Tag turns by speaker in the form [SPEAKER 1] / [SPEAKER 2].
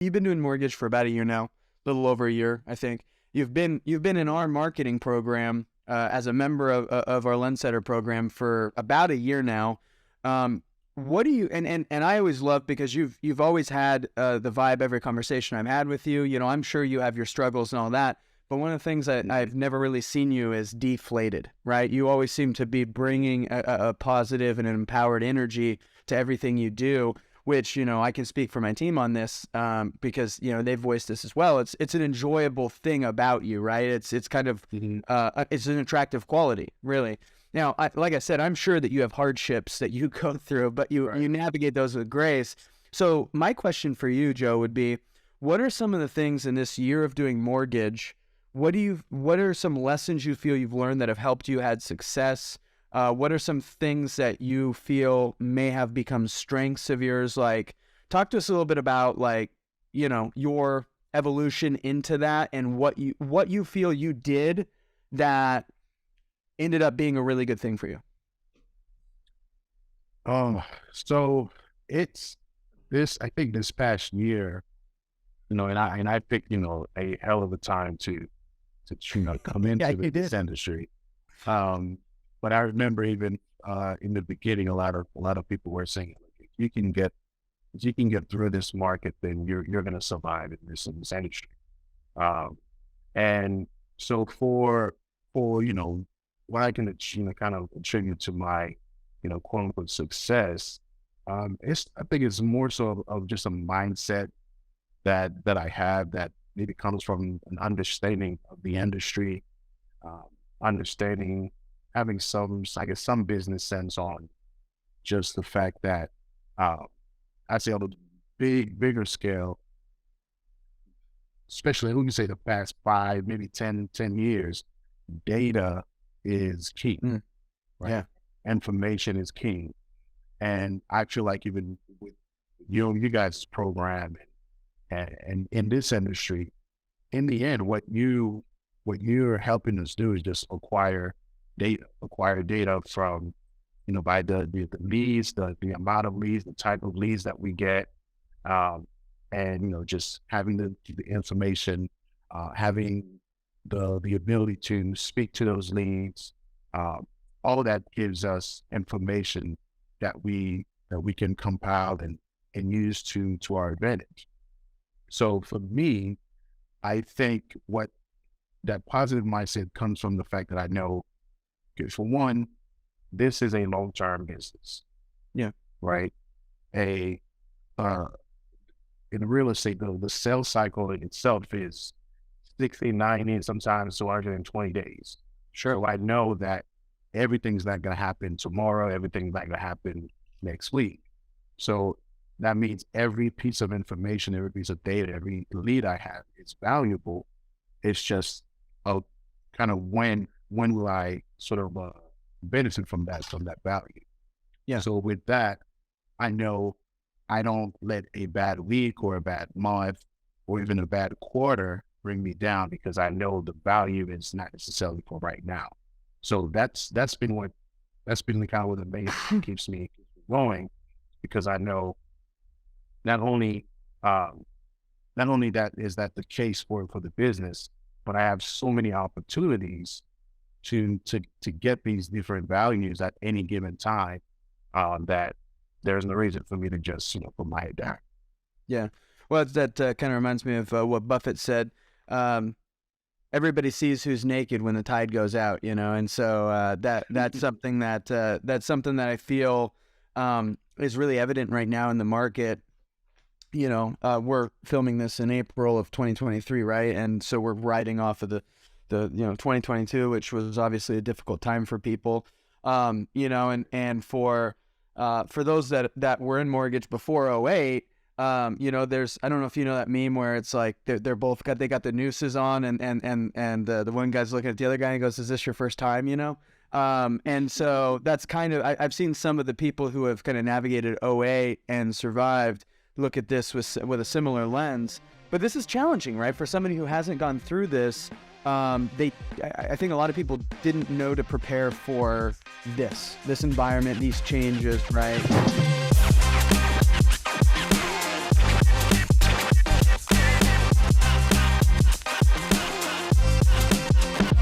[SPEAKER 1] You've been doing mortgage for about a year now, a little over a year, I think. You've been in our marketing program as a member of our Lendsetter program for about a year now. What do you and I always love, because you've always had the vibe every conversation I've had with you. You know, I'm sure you have your struggles and all that, but one of the things that I've never really seen you is deflated, right? You always seem to be bringing a positive and an empowered energy to everything you do, which, you know, I can speak for my team on this because, you know, they've voiced this as well. It's an enjoyable thing about you, right? It's kind of, it's an attractive quality, really. Now, like I said, I'm sure that you have hardships that you go through, but you navigate those with grace. So my question for you, Joe, would be, what are some of the things in this year of doing mortgage? What are some lessons you feel you've learned that have helped you had success? What are some things that you feel may have become strengths of yours? Like, talk to us a little bit about, like, you know, your evolution into that and what you feel you did that ended up being a really good thing for you.
[SPEAKER 2] So it's this, I think this past year, you know, and I picked, you know, a hell of a time to you know, come into this industry. But I remember even in the beginning, a lot of people were saying, if you can get through this market, then you're going to survive in this industry. And so for you know, what I can, you know, kind of attribute to my, you know, quote unquote success, I think it's more so of just a mindset that I have that maybe comes from an understanding of the industry, understanding, having some, I guess, some business sense on just the fact that, I say on a bigger scale, especially we can say the past 5, maybe 10 years, data is key, right?
[SPEAKER 1] Yeah.
[SPEAKER 2] Information is king. And I feel like even with you guys' program and in this industry, in the end, what you're helping us do is just acquire data from, you know, by the leads, the amount of leads, the type of leads that we get, and, you know, just having the information, having the ability to speak to those leads, all of that gives us information that we can compile and use to our advantage. So for me, I think what that positive mindset comes from the fact that I know, okay, for one, this is a long-term business.
[SPEAKER 1] Yeah.
[SPEAKER 2] Right. In real estate, though, the sales cycle in itself is 60, 90, and sometimes 220 days.
[SPEAKER 1] Sure.
[SPEAKER 2] So I know that everything's not going to happen tomorrow. Everything's not going to happen next week. So that means every piece of information, every piece of data, every lead I have is valuable. It's just a kind of when will I sort of benefit from that value?
[SPEAKER 1] Yeah.
[SPEAKER 2] So with that, I know I don't let a bad week or a bad month or even a bad quarter bring me down, because I know the value is not necessarily for right now. So that's been the kind of what the main keeps me going, because I know not only that is that the case for the business, but I have so many opportunities to get these different values at any given time, that there's no reason for me to just, you know, put my head down.
[SPEAKER 1] Yeah. Well, that kind of reminds me of what Buffett said. Everybody sees who's naked when the tide goes out, you know, and so that's something that I feel is really evident right now in the market. You know, we're filming this in April of 2023, right? And so we're riding off of the 2022, which was obviously a difficult time for people. You know, and for those that were in mortgage before 08, you know, I don't know if you know that meme where it's like they're both got the nooses on, and the one guy's looking at the other guy and he goes, "Is this your first time?" You know, and so that's kind of I've seen some of the people who have kind of navigated 08 and survived look at this with a similar lens. But this is challenging, right? For somebody who hasn't gone through this, I think a lot of people didn't know to prepare for this environment, these changes, right?